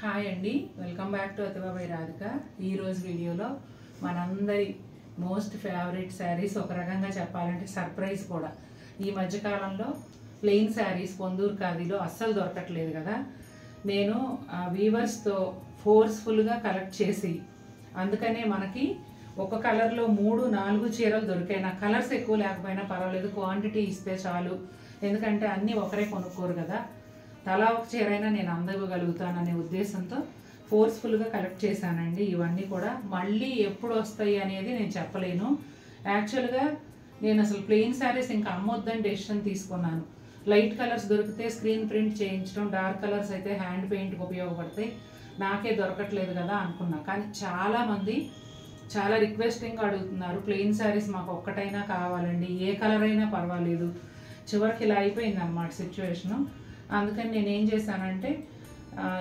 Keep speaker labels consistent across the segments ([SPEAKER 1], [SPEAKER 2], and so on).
[SPEAKER 1] Hi అండి, welcome back to అతిబాబాయ్ Radhika. ఈరోజు వీడియోలో మనందరి మోస్ట్ ఫేవరెట్ శారీస్, ఒక రకంగా చెప్పాలంటే సర్ప్రైజ్ కూడా. ఈ మధ్యకాలంలో ప్లెయిన్ శారీస్ పొందూరు ఖాదీలో అస్సలు దొరకట్లేదు కదా. నేను వీవర్స్తో ఫోర్స్ఫుల్గా కలెక్ట్ చేసి, అందుకనే మనకి ఒక కలర్లో 3-4 చీరలు దొరికాయి. నాకు కలర్స్ ఎక్కువ లేకపోయినా పర్వాలేదు, క్వాంటిటీ ఇస్తే చాలు. ఎందుకంటే అన్నీ ఒకరే కొనుక్కోరు కదా, తలా ఒక చీరైనా నేను అందగలుగుతాననే ఉద్దేశంతో ఫోర్స్ఫుల్గా కలెక్ట్ చేశానండి. ఇవన్నీ కూడా మళ్ళీ ఎప్పుడు వస్తాయి అనేది నేను చెప్పలేను. యాక్చువల్గా నేను అసలు ప్లెయిన్ శారీస్ ఇంకా అమ్మొద్దని డెసిషన్ తీసుకున్నాను. లైట్ కలర్స్ దొరికితే స్క్రీన్ ప్రింట్ చేయించడం, డార్క్ కలర్స్ అయితే హ్యాండ్ పెయింట్కి ఉపయోగపడతాయి. నాకే దొరకట్లేదు కదా అనుకున్నా. కానీ చాలామంది చాలా రిక్వెస్టింగ్గా అడుగుతున్నారు, ప్లెయిన్ శారీస్ మాకు ఒక్కటైనా కావాలండి, ఏ కలర్ అయినా పర్వాలేదు. చివరికి ఇలా అయిపోయింది అన్నమాట సిచ్యువేషను. అందుకని నేను ఏం చేశానంటే,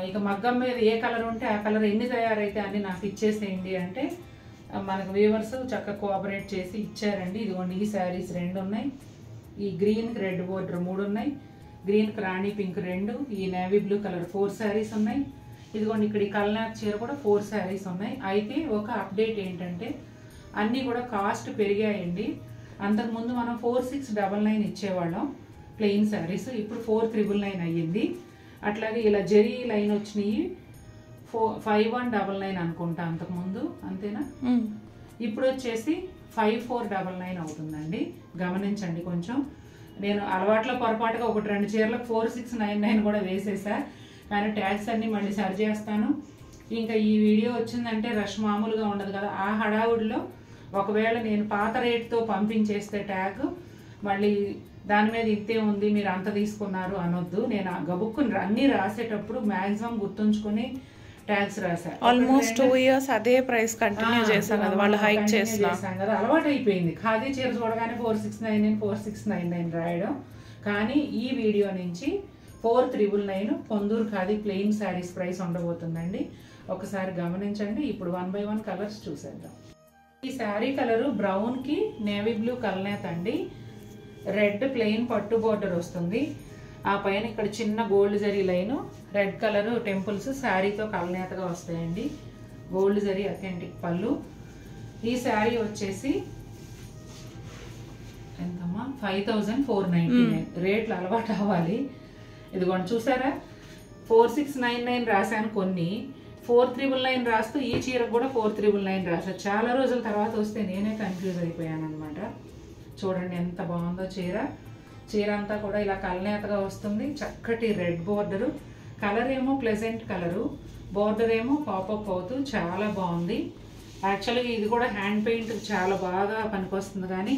[SPEAKER 1] ఇక మగ్గం మీద ఏ కలర్ ఉంటే ఆ కలర్ ఎన్ని తయారైతే అన్ని నాకు ఇచ్చేసేయండి అంటే మనకు వీవర్స్ చక్కగా కోఆపరేట్ చేసి ఇచ్చారండి. ఇదిగోండి, ఈ శారీస్ 2 ఉన్నాయి, ఈ గ్రీన్కి రెడ్ బోర్డర్ 3 ఉన్నాయి, గ్రీన్కి రాణి పింక్ 2, ఈ నేవీ బ్లూ కలర్ 4 శారీస్ ఉన్నాయి. ఇదిగోండి, ఇక్కడ ఈ కల్నాథ్ చీర కూడా 4 శారీస్ ఉన్నాయి. అయితే ఒక అప్డేట్ ఏంటంటే అన్నీ కూడా కాస్ట్ పెరిగాయండి. అంతకుముందు మనం 4699 ఇచ్చేవాళ్ళం ప్లెయిన్ శారీస్, ఇప్పుడు 4399 అయ్యింది. అట్లాగే ఇలా జెరీ లైన్ వచ్చినాయి 5199 అనుకుంటా అంతకుముందు, అంతేనా? ఇప్పుడు వచ్చేసి 5499 అవుతుందండి. గమనించండి కొంచెం. నేను అలవాట్లో పొరపాటుగా 1-2 చీరలకు 4699 కూడా వేసేసా, కానీ ట్యాగ్స్ అన్నీ మళ్ళీ సరి చేస్తాను. ఇంకా ఈ వీడియో వచ్చిందంటే రష్ మామూలుగా ఉండదు కదా. ఆ హడావుడిలో ఒకవేళ నేను పాత రేట్తో పంపించేస్తే ట్యాగ్ మళ్ళీ దాని మీద ఇంతే ఉంది, మీరు అంత తీసుకున్నారు అనొద్దు. నేను గబుక్కుని అన్నీ రాసేటప్పుడు మ్యాక్సిమం గుర్తుంచుకొని ట్యాగ్స్ రాశాను.
[SPEAKER 2] ఆల్మోస్ట్ 2 years అదే ప్రైస్ కంటిన్యూ చేశాను కదా, వాళ్ళు హైక్ చేసాం
[SPEAKER 1] కదా, అలవాటు అయిపోయింది. ఖాదీ చీర చూడగానే 4699 రాయడం. కానీ ఈ వీడియో నుంచి 4399 పొందూరు ఖాదీ ప్లెయిన్ శారీస్ ప్రైస్ ఉండబోతుందండి. ఒకసారి గమనించండి. ఇప్పుడు 1 by 1 కలర్స్ చూసేద్దాం. ఈ శారీ కలరు బ్రౌన్కి నేవీ బ్లూ కల్నేత్ అండి. రెడ్ ప్లెయిన్ పట్టు బోర్డర్ వస్తుంది. ఆ పైన ఇక్కడ చిన్న gold zari line, red colour temples శారీతో కల్నేతగా వస్తాయండి. గోల్డ్ జరీ అథెంటిక్ పళ్ళు. ఈ శారీ వచ్చేసి ఎంతమ్మా, 5499. రేట్లు అలవాటు అవ్వాలి. ఇదిగోండి, చూసారా, 4699 రాశాను కొన్ని, 4399 రాస్తూ ఈ చీరకు కూడా 4399 రాశాను. చాలా రోజుల తర్వాత వస్తే నేనే కన్ఫ్యూజ్ అయిపోయాను అనమాట. చూడండి ఎంత బాగుందో చీర. చీర అంతా కూడా ఇలా కల్నేతగా వస్తుంది. చక్కటి రెడ్ బోర్డరు, కలర్ ఏమో ప్లెజెంట్ కలరు, బోర్డర్ ఏమో పాపప్ అవుతూ చాలా బాగుంది. యాక్చువల్గా ఇది కూడా హ్యాండ్ పెయింట్ చాలా బాగా పనికొస్తుంది. కానీ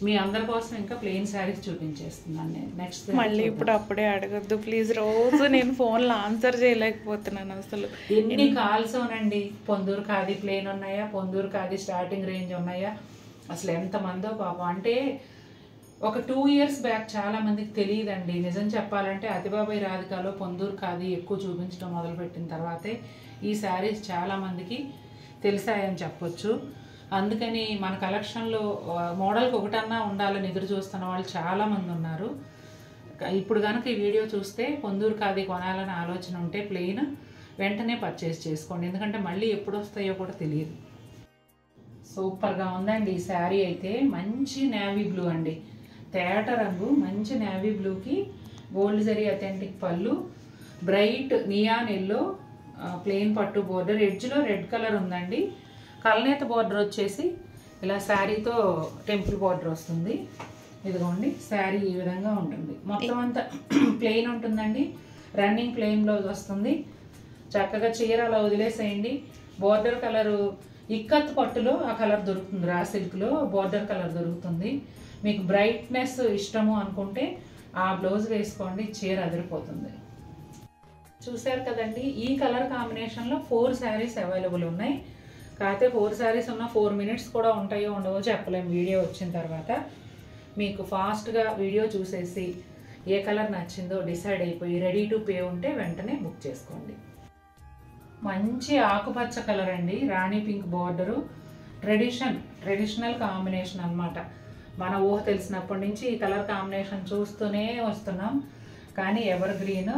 [SPEAKER 1] మీ అందరి కోసం ఇంకా ప్లెయిన్ శారీస్ చూపించేస్తున్నాను నేను. నెక్స్ట్
[SPEAKER 2] మళ్ళీ ఇప్పుడు అప్పుడే అడగద్దు ప్లీజ్. రోజు నేను ఫోన్లో ఆన్సర్ చేయలేకపోతున్నాను అసలు.
[SPEAKER 1] ఎన్ని కాల్స్ అవునండి. పొందూరు ఖాదీ ప్లెయిన్ ఉన్నాయా, పొందూరు ఖాదీ స్టార్టింగ్ రేంజ్ ఉన్నాయా, అసలు ఎంతమందో పాపం. అంటే ఒక 2 years బ్యాక్ చాలా మందికి తెలియదండి. నిజం చెప్పాలంటే అతిబాబాయ్ రాధికలో పొందూరు ఖాదీ ఎక్కువ చూపించడం మొదలుపెట్టిన తర్వాతే ఈ శారీస్ చాలా మందికి తెలిసాయని చెప్పొచ్చు. అందుకని మన కలెక్షన్లో మోడల్కి ఒకటన్నా ఉండాలని ఎదురు చూస్తున్న వాళ్ళు చాలామంది ఉన్నారు. ఇప్పుడు కనుక ఈ వీడియో చూస్తే పొందూరు ఖాదీ కొనాలని ఆలోచన ఉంటే ప్లెయిన్ వెంటనే పర్చేస్ చేసుకోండి, ఎందుకంటే మళ్ళీ ఎప్పుడు వస్తాయో కూడా తెలియదు. సూపర్గా ఉందండి ఈ శారీ. అయితే మంచి నేవీ బ్లూ అండి, తేట రంగు, మంచి నేవీ బ్లూకి గోల్డ్ జరీ అథెంటిక్ పళ్ళు, బ్రైట్ నియాన్ ఎల్లో ప్లెయిన్ పట్టు బోర్డర్, ఎడ్జ్లో రెడ్ కలర్ ఉందండి. కల్నేత బోర్డర్ వచ్చేసి ఇలా శారీతో టెంపుల్ బోర్డర్ వస్తుంది. ఇదిగోండి, శారీ ఈ విధంగా ఉంటుంది. మొత్తం అంతా ప్లెయిన్ ఉంటుందండి. రన్నింగ్ ప్లెయిన్ బ్లౌజ్ వస్తుంది. చక్కగా చీర అలా వదిలేసేయండి. బోర్డర్ కలరు ఇక్కత్ పట్టులో ఆ కలర్ దొరుకుతుంది, రా సిల్క్లో బోర్డర్ కలర్ దొరుకుతుంది. మీకు బ్రైట్నెస్ ఇష్టము అనుకుంటే ఆ బ్లౌజ్ వేసుకోండి, చీర అదిరిపోతుంది. చూసారు కదండి, ఈ కలర్ కాంబినేషన్లో 4 శారీస్ అవైలబుల్ ఉన్నాయి. కాకపోతే 4 శారీస్ ఉన్న 4 minutes కూడా ఉంటాయో ఉండవో చెప్పలేము. వీడియో వచ్చిన తర్వాత మీకు ఫాస్ట్గా వీడియో చూసేసి ఏ కలర్ నచ్చిందో డిసైడ్ అయిపోయి రెడీ టు పే ఉంటే వెంటనే బుక్ చేసుకోండి. మంచి ఆకుపచ్చ కలర్ అండి, రాణి పింక్ బోర్డరు, ట్రెడిషనల్ కాంబినేషన్ అన్నమాట. మన ఊహ తెలిసినప్పటి నుంచి ఈ కలర్ కాంబినేషన్ చూస్తూనే వస్తున్నాం. కానీ ఎవర్ గ్రీన్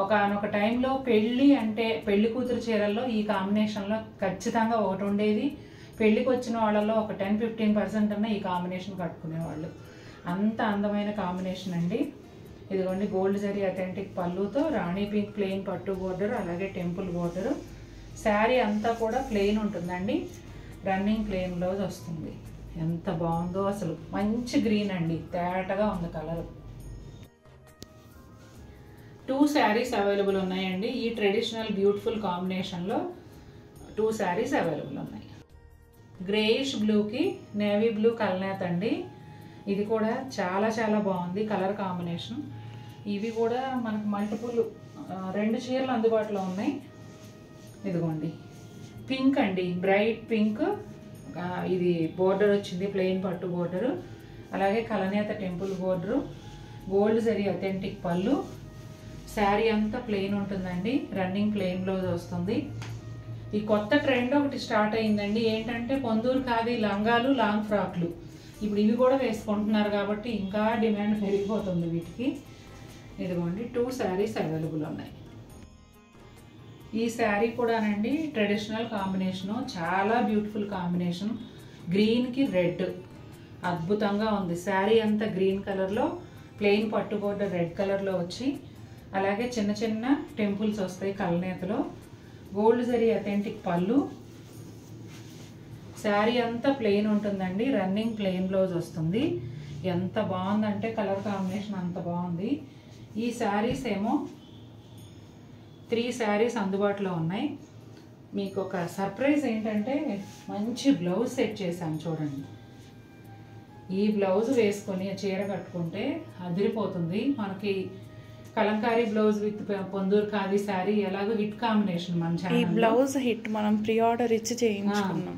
[SPEAKER 1] ఒకనొక టైంలో పెళ్ళి అంటే పెళ్లి కూతురు చీరల్లో ఈ కాంబినేషన్లో ఖచ్చితంగా ఒకటి ఉండేది. పెళ్ళికి వచ్చిన వాళ్ళలో ఒక 10-15% అన్న ఈ కాంబినేషన్ కట్టుకునేవాళ్ళు. అంత అందమైన కాంబినేషన్ అండి. ఇదిగోండి గోల్డ్ జరీ అథెంటిక్ పళ్ళుతో రాణి పింక్ ప్లెయిన్ పట్టు బోర్డర్, అలాగే టెంపుల్ బోర్డరు. శారీ అంతా కూడా ప్లెయిన్ ఉంటుందండి. రన్నింగ్ ప్లెయిన్ బ్లౌజ్ వస్తుంది. ఎంత బాగుందో అసలు, మంచి గ్రీన్ అండి, తేటగా ఉంది కలర్. 2 శారీస్ అవైలబుల్ ఉన్నాయండి. ఈ ట్రెడిషనల్ బ్యూటిఫుల్ కాంబినేషన్లో 2 శారీస్ అవైలబుల్ ఉన్నాయి. గ్రేయిష్ బ్లూకి నేవీ బ్లూ కల్నేత్ అండి. ఇది కూడా చాలా చాలా బాగుంది కలర్ కాంబినేషన్. ఇవి కూడా మనకు మల్టిపుల్ 2 చీరలు అందుబాటులో ఉన్నాయి. ఇదిగోండి పింక్ అండి, బ్రైట్ పింక్. ఇది బోర్డర్ వచ్చింది ప్లెయిన్ పట్టు బోర్డరు, అలాగే కలనేత temple border, gold zari authentic పళ్ళు. శారీ అంతా ప్లెయిన్ ఉంటుందండి. రన్నింగ్ ప్లెయిన్ బ్లౌజ్ వస్తుంది. ఈ కొత్త ట్రెండ్ ఒకటి స్టార్ట్ అయిందండి. ఏంటంటే పొందూరు ఖాదీ లంగాలు, లాంగ్ ఫ్రాక్లు. ఇప్పుడు ఇవి కూడా వేసుకుంటున్నారు కాబట్టి ఇంకా డిమాండ్ పెరిగిపోతుంది వీటికి. ఇదిగోండి 2 శారీస్ అవైలబుల్ ఉన్నాయి. ఈ శారీ కూడానండి ట్రెడిషనల్ కాంబినేషను, చాలా బ్యూటిఫుల్ కాంబినేషన్. గ్రీన్కి రెడ్ అద్భుతంగా ఉంది. శారీ అంతా గ్రీన్ కలర్లో, ప్లెయిన్ పట్టు బోర్డర్ రెడ్ కలర్లో వచ్చి, అలాగే చిన్న చిన్న టెంపుల్స్ వస్తాయి కలనేతలో. గోల్డ్ జరీ అథెంటిక్ పళ్ళు. శారీ అంతా ప్లెయిన్ ఉంటుందండి. రన్నింగ్ ప్లెయిన్ బ్లౌజ్ వస్తుంది. ఎంత బాగుందంటే కలర్ కాంబినేషన్ అంత బాగుంది. ఈ శారీస్ ఏమో 3 శారీస్ అందుబాటులో ఉన్నాయి. మీకు ఒక సర్ప్రైజ్ ఏంటంటే మంచి బ్లౌజ్ సెట్ చేశాను చూడండి. ఈ బ్లౌజ్ వేసుకొని చీర కట్టుకుంటే అదిరిపోతుంది. మనకి కలంకారీ బ్లౌజ్ విత్ పొందూరు ఖాదీ శారీ ఎలాగో హిట్ కాంబినేషన్ మన ఛానల్.
[SPEAKER 2] ఈ బ్లౌజ్ హిట్, మనం ప్రీ ఆర్డర్ ఇచ్చి చేయించుకున్నాం.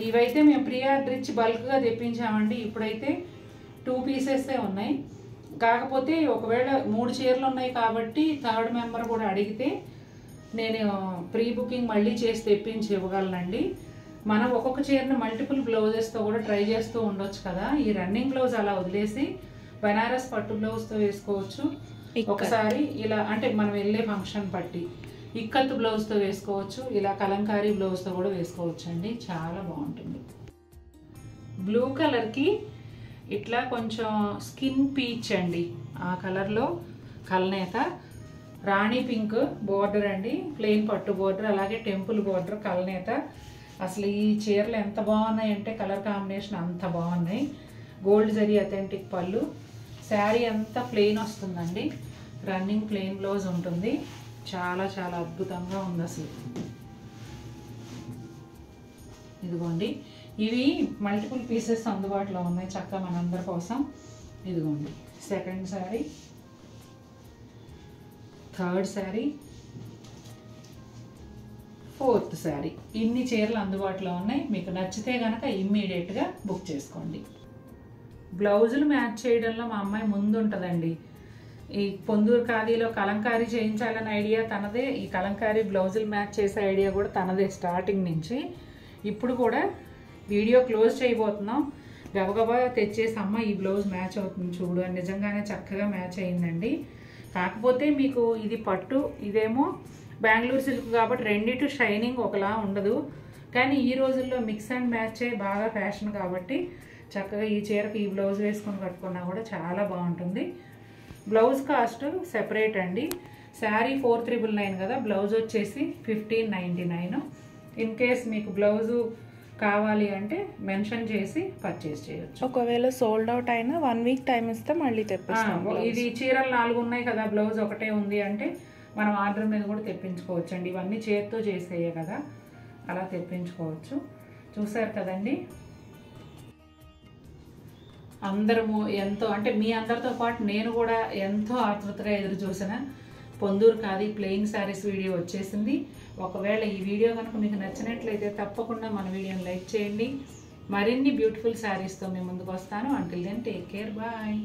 [SPEAKER 1] ఇవైతే మేము ప్రీ ఆర్డర్ ఇచ్చి బల్క్గా తెప్పించామండి. ఇప్పుడైతే 2 పీసెసే ఉన్నాయి. కాకపోతే ఒకవేళ 3 చీరలు ఉన్నాయి కాబట్టి 3rd మెంబర్ కూడా అడిగితే నేను ప్రీ బుకింగ్ మళ్ళీ చేసి తెప్పించి ఇవ్వగలనండి. మనం ఒక్కొక్క చీరని మల్టిపుల్ బ్లౌజెస్తో కూడా ట్రై చేస్తూ ఉండొచ్చు కదా. ఈ రన్నింగ్ బ్లౌజ్ అలా వదిలేసి బనారస్ పట్టు బ్లౌజ్తో వేసుకోవచ్చు. ఒకసారి ఇలా అంటే మనం వెళ్ళే ఫంక్షన్ పట్టి ఇక్కత్ బ్లౌజ్తో వేసుకోవచ్చు. ఇలా కలంకారీ బ్లౌజ్తో కూడా వేసుకోవచ్చు అండి. చాలా బాగుంటుంది. బ్లూ కలర్కి ఇట్లా కొంచెం స్కిన్ పీచ్ అండి, ఆ కలర్లో కల్నేత. రాణి పింక్ బోర్డర్ అండి, ప్లెయిన్ పట్టు బోర్డర్, అలాగే టెంపుల్ బోర్డర్ కల్నేత. అసలు ఈ చీరలు ఎంత బాగున్నాయి అంటే కలర్ కాంబినేషన్ అంత బాగున్నాయి. గోల్డ్ జరీ అథెంటిక్ పళ్ళు. శారీ అంతా ప్లెయిన్ వస్తుందండి. రన్నింగ్ ప్లెయిన్ బ్లౌజ్ ఉంటుంది. చాలా చాలా అద్భుతంగా ఉంది అసలు. ఇదిగోండి ఇవి మల్టిపుల్ పీసెస్ అందుబాటులో ఉన్నాయి చక్కగా మనందరి కోసం. ఇదిగోండి second sari, third sari, 4th sari. ఇన్ని చీరలు అందుబాటులో ఉన్నాయి. మీకు నచ్చితే కనుక ఇమ్మీడియట్గా బుక్ చేసుకోండి. బ్లౌజులు మ్యాచ్ చేయడంలో మా అమ్మాయి ముందు ఉంటుందండి. ఈ పొందూరు ఖాదీలో కలంకారీ చేయించాలనే ఐడియా తనదే. ఈ కలంకారీ బ్లౌజులు మ్యాచ్ చేసే ఐడియా కూడా తనదే స్టార్టింగ్ నుంచి. ఇప్పుడు కూడా వీడియో క్లోజ్ చేయబోతున్నాం. గబగబా తెచ్చేసి అమ్మ ఈ బ్లౌజ్ మ్యాచ్ అవుతుంది చూడు అని. నిజంగానే చక్కగా మ్యాచ్ అయిందండి. కాకపోతే మీకు ఇది పట్టు, ఇదేమో బెంగళూరు సిల్క్ కాబట్టి రెండిటి షైనింగ్ ఒకలా ఉండదు. కానీ ఈ రోజుల్లో మిక్స్ అండ్ మ్యాచ్ బాగా ఫ్యాషన్ కాబట్టి చక్కగా ఈ చీరకు ఈ బ్లౌజ్ వేసుకొని కట్టుకున్నా కూడా చాలా బాగుంటుంది. బ్లౌజ్ కాస్ట్ సెపరేట్ అండి. శారీ 4,999 కదా, బ్లౌజ్ వచ్చేసి 1599. ఇన్ కేస్ మీకు బ్లౌజు కావాలి అంటే మెన్షన్ చేసి పర్చేస్ చేయొచ్చు.
[SPEAKER 2] ఒకవేళ సోల్డ్ అవుట్ అయినా 1 వీక్ టైం ఇస్తే మళ్ళీ తెప్పిస్తాం.
[SPEAKER 1] ఇది చీరలు 4 ఉన్నాయి కదా, బ్లౌజ్ ఒకటే ఉంది అంటే మనం ఆర్డర్ మీద కూడా తెప్పించుకోవచ్చు అండి. ఇవన్నీ చేత్తో చేసేయే కదా, అలా తెప్పించుకోవచ్చు. చూసారు కదండి, అందరము ఎంతో అంటే మీ అందరితో పాటు నేను కూడా ఎంతో ఆతృతగా ఎదురు చూసిన పొందూరు ఖాదీ ప్లెయిన్ శారీస్ వీడియో వచ్చేసింది. ఒకవేళ ఈ వీడియో కనుక మీకు నచ్చినట్లయితే తప్పకుండా మన వీడియోని లైక్ చేయండి. మరిన్ని బ్యూటిఫుల్ శారీస్తో మీ ముందుకు వస్తాను. Until then take care, bye.